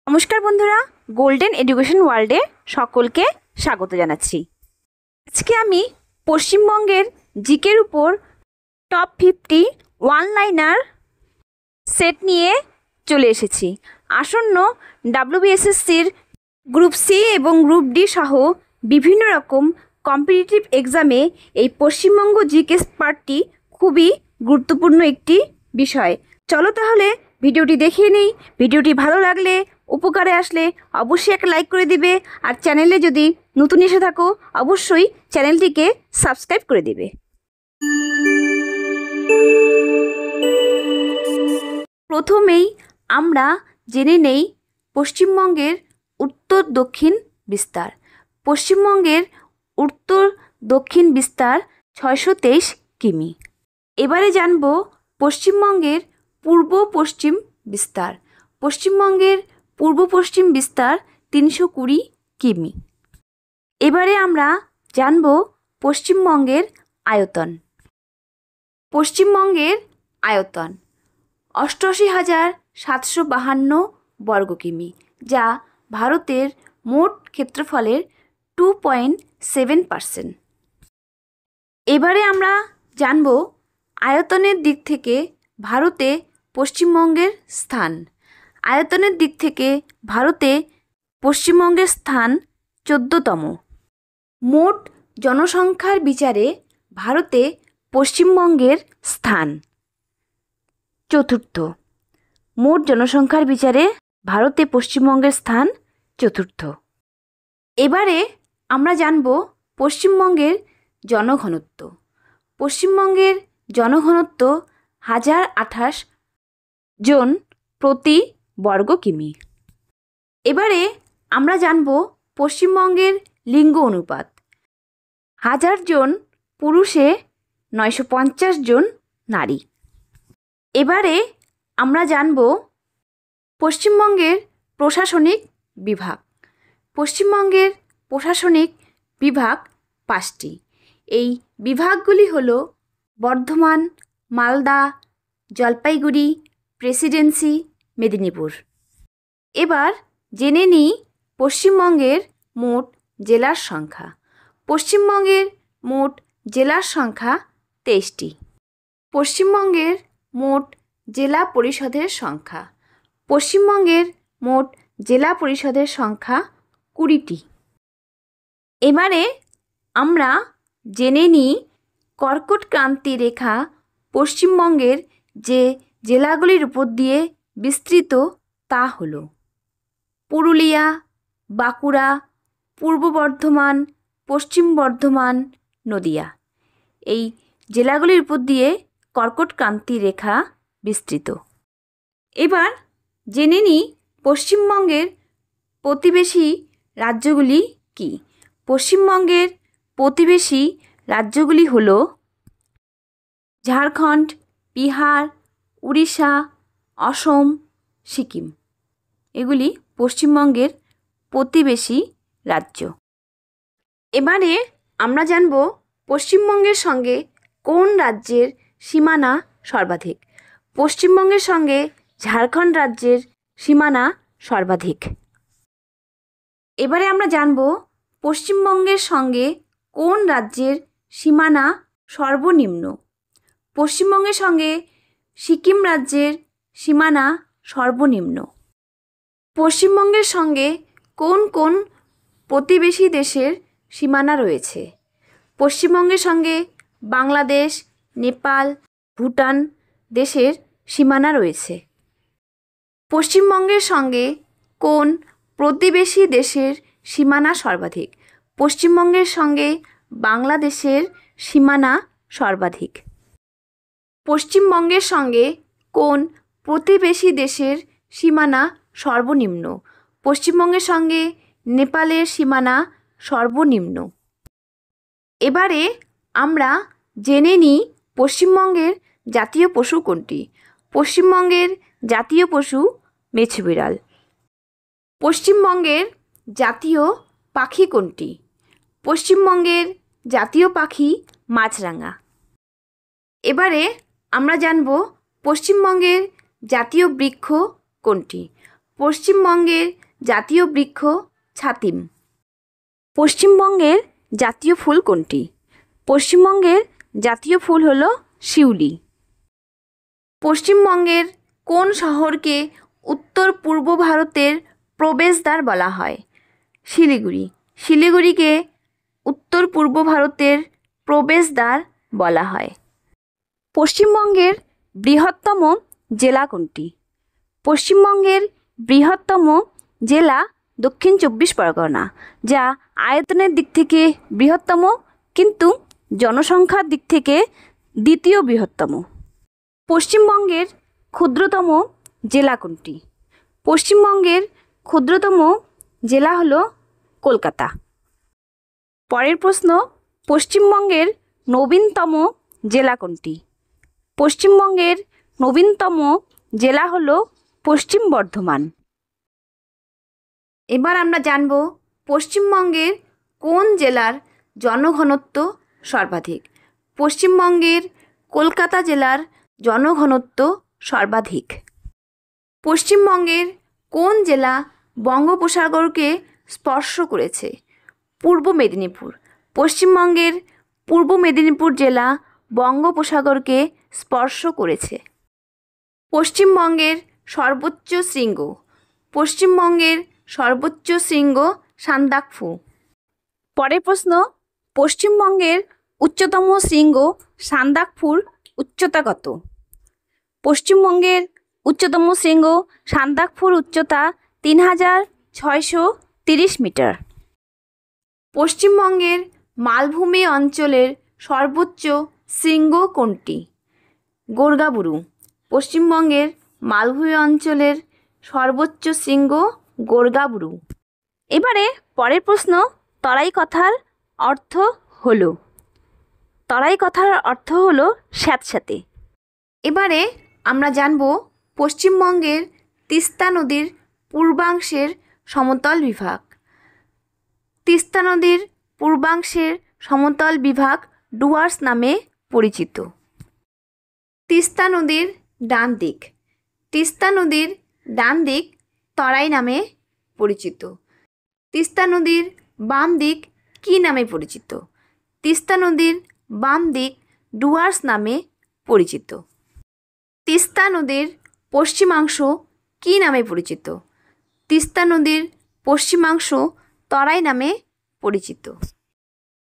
নমস্কার বন্ধুরা, golden education ওয়ার্ল্ডে সকলকে স্বাগত জানাচ্ছি। আজকে আমি পশ্চিমবঙ্গের জিকের উপর টপ 50 ওয়ান লাইনার সেট নিয়ে চলে এসেছি। আসন্ন WBSSCর গ্রুপ সি এবং গ্রুপ ডি সহ বিভিন্ন রকম কম্পিটিটিভ এক্সামে এই পশ্চিমবঙ্গ জিকে পার্টটি খুবই গুরুত্বপূর্ণ একটি বিষয়। চলো তাহলে ভিডিওটি দেখিয়ে নিই। ভিডিওটি ভালো লাগলে, উপকারে আসলে অবশ্যই একটা লাইক করে দিবে, আর চ্যানেলে যদি নতুন এসে থাকো অবশ্যই চ্যানেলটিকে সাবস্ক্রাইব করে দিবে। প্রথমেই আমরা জেনে নেই পশ্চিমবঙ্গের উত্তর দক্ষিণ বিস্তার। পশ্চিমবঙ্গের উত্তর দক্ষিণ বিস্তার 623 কিমি। এবারে জানব পশ্চিমবঙ্গের পূর্ব পশ্চিম বিস্তার। পশ্চিমবঙ্গের পূর্ব পশ্চিম বিস্তার 320 কিমি। এবারে আমরা জানব পশ্চিমবঙ্গের আয়তন। পশ্চিমবঙ্গের আয়তন 88,752 বর্গ কিমি, যা ভারতের মোট ক্ষেত্রফলের 2.7%। এবারে আমরা জানব আয়তনের দিক থেকে ভারতে পশ্চিমবঙ্গের স্থান। আয়তনের দিক থেকে ভারতে পশ্চিমবঙ্গের স্থান 14তম। মোট জনসংখ্যার বিচারে ভারতে পশ্চিমবঙ্গের স্থান চতুর্থ। মোট জনসংখ্যার বিচারে ভারতে পশ্চিমবঙ্গের স্থান চতুর্থ। এবারে আমরা জানব পশ্চিমবঙ্গের জনঘনত্ব। পশ্চিমবঙ্গের জনঘনত্ব 1028 জন প্রতি বর্গ কিমি। এবারে আমরা জানব পশ্চিমবঙ্গের লিঙ্গ অনুপাত। 1000 জন পুরুষে 950 জন নারী। এবারে আমরা জানব পশ্চিমবঙ্গের প্রশাসনিক বিভাগ। পশ্চিমবঙ্গের প্রশাসনিক বিভাগ 5টি। এই বিভাগগুলি হল বর্ধমান, মালদা, জলপাইগুড়ি, প্রেসিডেন্সি, মেদিনীপুর। এবার জেনে নিই পশ্চিমবঙ্গের মোট জেলার সংখ্যা। পশ্চিমবঙ্গের মোট জেলার সংখ্যা 23টি। পশ্চিমবঙ্গের মোট জেলা পরিষদের সংখ্যা। পশ্চিমবঙ্গের মোট জেলা পরিষদের সংখ্যা 20টি। এবারে আমরা জেনে নিই কর্কট ক্রান্তি রেখা পশ্চিমবঙ্গের যে জেলাগুলির উপর দিয়ে বিস্তৃত তা হল পুরুলিয়া, বাঁকুড়া, পূর্ব বর্ধমান, পশ্চিম বর্ধমান, নদিয়া। এই জেলাগুলির উপর দিয়ে কর্কট ক্রান্তি রেখা বিস্তৃত। এবার জেনে নিই পশ্চিমবঙ্গের প্রতিবেশী রাজ্যগুলি কি। পশ্চিমবঙ্গের প্রতিবেশী রাজ্যগুলি হল ঝাড়খণ্ড, বিহার, উড়িষ্যা, অসম, সিকিম। এগুলি পশ্চিমবঙ্গের প্রতিবেশী রাজ্য। এবারে আমরা জানব পশ্চিমবঙ্গের সঙ্গে কোন রাজ্যের সীমানা সর্বাধিক। পশ্চিমবঙ্গের সঙ্গে ঝাড়খণ্ড রাজ্যের সীমানা সর্বাধিক। এবারে আমরা জানব পশ্চিমবঙ্গের সঙ্গে কোন রাজ্যের সীমানা সর্বনিম্ন। পশ্চিমবঙ্গের সঙ্গে সিকিম রাজ্যের সীমানা সর্বনিম্ন। পশ্চিমবঙ্গের সঙ্গে কোন কোন প্রতিবেশী দেশের সীমানা রয়েছে। পশ্চিমবঙ্গের সঙ্গে বাংলাদেশ, নেপাল, ভুটান দেশের সীমানা রয়েছে। পশ্চিমবঙ্গের সঙ্গে কোন প্রতিবেশী দেশের সীমানা সর্বাধিক। পশ্চিমবঙ্গের সঙ্গে বাংলাদেশের সীমানা সর্বাধিক। পশ্চিমবঙ্গের সঙ্গে কোন প্রতিবেশী দেশের সীমানা সর্বনিম্ন। পশ্চিমবঙ্গের সঙ্গে নেপালের সীমানা সর্বনিম্ন। এবারে আমরা জেনে নিই পশ্চিমবঙ্গের জাতীয় পশু কোনটি। পশ্চিমবঙ্গের জাতীয় পশু মেছে বিড়াল। পশ্চিমবঙ্গের জাতীয় পাখি কোনটি। পশ্চিমবঙ্গের জাতীয় পাখি মাছরাঙা। এবারে আমরা জানব পশ্চিমবঙ্গের জাতীয় বৃক্ষ কোনটি। পশ্চিমবঙ্গের জাতীয় বৃক্ষ ছাতিম। পশ্চিমবঙ্গের জাতীয় ফুল কোনটি? পশ্চিমবঙ্গের জাতীয় ফুল হলো শিউলি। পশ্চিমবঙ্গের কোন শহরকে উত্তর পূর্ব ভারতের প্রবেশদ্বার বলা হয়? শিলিগুড়ি। শিলিগুড়িকে উত্তর পূর্ব ভারতের প্রবেশদ্বার বলা হয়। পশ্চিমবঙ্গের বৃহত্তম জেলা কোনটি? পশ্চিমবঙ্গের বৃহত্তম জেলা দক্ষিণ চব্বিশ পরগনা, যা আয়তনের দিক থেকে বৃহত্তম কিন্তু জনসংখ্যার দিক থেকে দ্বিতীয় বৃহত্তম। পশ্চিমবঙ্গের ক্ষুদ্রতম জেলা কোনটি? পশ্চিমবঙ্গের ক্ষুদ্রতম জেলা হলো কলকাতা। পরের প্রশ্ন, পশ্চিমবঙ্গের নবীনতম জেলা কোনটি? পশ্চিমবঙ্গের নবীনতম জেলা হলো পশ্চিম বর্ধমান। এবার আমরা জানব পশ্চিমবঙ্গের কোন জেলার জনঘনত্ব সর্বাধিক? পশ্চিমবঙ্গের কলকাতা জেলার জনঘনত্ব সর্বাধিক। পশ্চিমবঙ্গের কোন জেলা বঙ্গোপসাগরকে স্পর্শ করেছে? পূর্ব মেদিনীপুর। পশ্চিমবঙ্গের পূর্ব মেদিনীপুর জেলা বঙ্গোপসাগরকে স্পর্শ করেছে। পশ্চিমবঙ্গের সর্বোচ্চ শৃঙ্গ। পশ্চিমবঙ্গের সর্বোচ্চ শৃঙ্গ সান্দাকফু। পরের প্রশ্ন, পশ্চিমবঙ্গের উচ্চতম শৃঙ্গ সান্দাকফুর উচ্চতা কত? পশ্চিমবঙ্গের উচ্চতম শৃঙ্গ সান্দাকফুর উচ্চতা 3630 মিটার। পশ্চিমবঙ্গের মালভূমি অঞ্চলের সর্বোচ্চ শৃঙ্গ কোনটি? গোর্গাবুরু। পশ্চিমবঙ্গের মালভূমি অঞ্চলের সর্বোচ্চ শৃঙ্গ গোর্গাবুরু। এবারে পরের প্রশ্ন, তরাই কথার অর্থ হলো? তরাই কথার অর্থ হলো স্যাঁতস্যাঁতে। এবারে আমরা জানব পশ্চিমবঙ্গের তিস্তা নদীর পূর্বাংশের সমতল বিভাগ। তিস্তা নদীর পূর্বাংশের সমতল বিভাগ ডুয়ার্স নামে পরিচিত। তিস্তা নদীর ডান দিক। তিস্তা নদীর ডান দিক তরাই নামে পরিচিত। তিস্তা নদীর বাম দিক কী নামে পরিচিত? তিস্তা নদীর বাম দিক ডুয়ার্স নামে পরিচিত। তিস্তা নদীর পশ্চিমাংশ কী নামে পরিচিত? তিস্তা নদীর পশ্চিমাংশ তরাই নামে পরিচিত।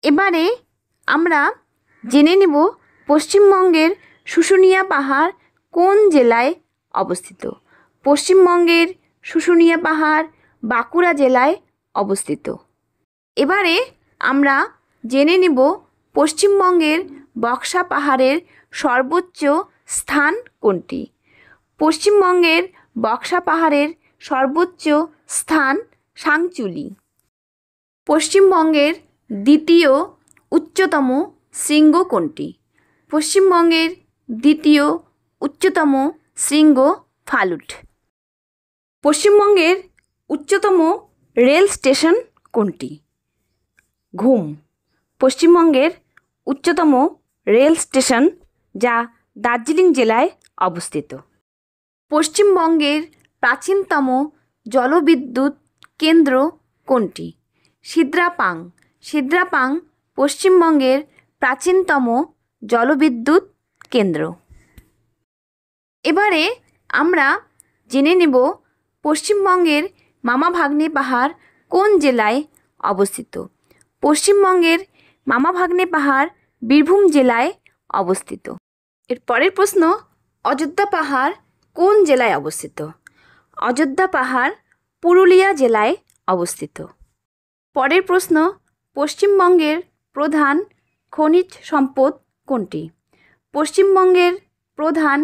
এবারে আমরা জেনে নেব পশ্চিমবঙ্গের শুশুনিয়া পাহাড় কোন জেলায় অবস্থিত? পশ্চিমবঙ্গের শুশুনিয়া পাহাড় বাঁকুড়া জেলায় অবস্থিত। এবারে আমরা জেনে নেব পশ্চিমবঙ্গের বক্সা পাহাড়ের সর্বোচ্চ স্থান কোনটি? পশ্চিমবঙ্গের বক্সা পাহাড়ের সর্বোচ্চ স্থান সাংচুলি। পশ্চিমবঙ্গের দ্বিতীয় উচ্চতম শৃঙ্গ কোনটি? পশ্চিমবঙ্গের দ্বিতীয় উচ্চতম শৃঙ্গ ফালুট। পশ্চিমবঙ্গের উচ্চতম রেল স্টেশন কোনটি? ঘুম। পশ্চিমবঙ্গের উচ্চতম রেল স্টেশন, যা দার্জিলিং জেলায় অবস্থিত। পশ্চিমবঙ্গের প্রাচীনতম জলবিদ্যুৎ কেন্দ্র কোনটি? সিদ্রাপাং। সিদ্রাপাং পশ্চিমবঙ্গের প্রাচীনতম জলবিদ্যুৎ কেন্দ্র। এবারে আমরা জেনে নেব পশ্চিমবঙ্গের মামা ভাগ্নে পাহাড় কোন জেলায় অবস্থিত? পশ্চিমবঙ্গের মামা ভাগ্নে পাহাড় বীরভূম জেলায় অবস্থিত। এর পরের প্রশ্ন, অযোধ্যা পাহাড় কোন জেলায় অবস্থিত? অযোধ্যা পাহাড় পুরুলিয়া জেলায় অবস্থিত। পরের প্রশ্ন, পশ্চিমবঙ্গের প্রধান খনিজ সম্পদ কোনটি? পশ্চিমবঙ্গের প্রধান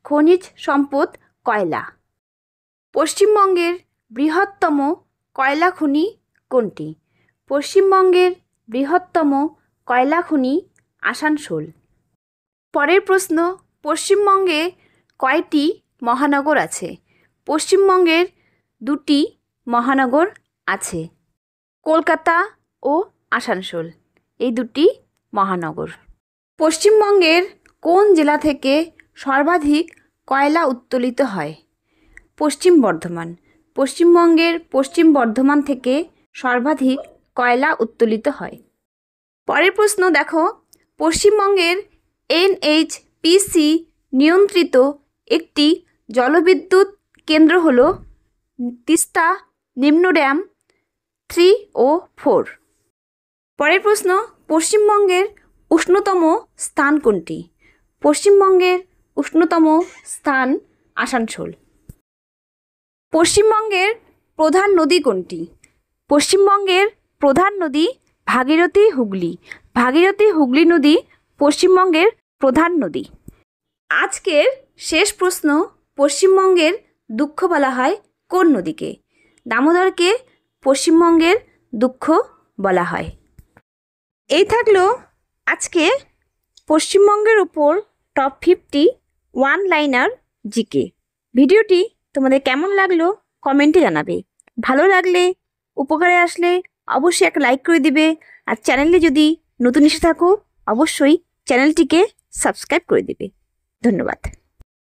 খনিজ সম্পদ কয়লা। পশ্চিমবঙ্গের বৃহত্তম কয়লা খনি কোনটি? পশ্চিমবঙ্গের বৃহত্তম কয়লা খনি আসানসোল। পরের প্রশ্ন, পশ্চিমবঙ্গে কয়টি মহানগর আছে? পশ্চিমবঙ্গের 2টি মহানগর আছে, কলকাতা ও আসানসোল, এই 2টি মহানগর। পশ্চিমবঙ্গের কোন জেলা থেকে সর্বাধিক কয়লা উত্তোলিত হয়? পশ্চিম বর্ধমান। পশ্চিমবঙ্গের পশ্চিম বর্ধমান থেকে সর্বাধিক কয়লা উত্তোলিত হয়? পরের প্রশ্ন দেখো, পশ্চিমবঙ্গের NHPC নিয়ন্ত্রিত একটি জলবিদ্যুৎ কেন্দ্র হল তিস্তা নিম্ন ড্যাম 3 ও 4। পরের প্রশ্ন, পশ্চিমবঙ্গের উষ্ণতম স্থান কোনটি? পশ্চিমবঙ্গের উষ্ণতম স্থান আসানসোল। পশ্চিমবঙ্গের প্রধান নদী কোনটি? পশ্চিমবঙ্গের প্রধান নদী ভাগীরথী হুগলি। ভাগীরথী হুগলি নদী পশ্চিমবঙ্গের প্রধান নদী। আজকের শেষ প্রশ্ন, পশ্চিমবঙ্গের দুঃখ বলা হয় কোন নদীকে? দামোদরকে পশ্চিমবঙ্গের দুঃখ বলা হয়। এই থাকলো আজকে পশ্চিমবঙ্গের উপর টপ 50 ওয়ান লাইনার জিকে। ভিডিওটি তোমাদের কেমন লাগলো কমেন্টে জানাবে। ভালো লাগলে, উপকারে আসলে অবশ্যই একটা লাইক করে দিবে। আর চ্যানেলে যদি নতুন এসে থাকো অবশ্যই চ্যানেলটিকে সাবস্ক্রাইব করে দিবে। ধন্যবাদ।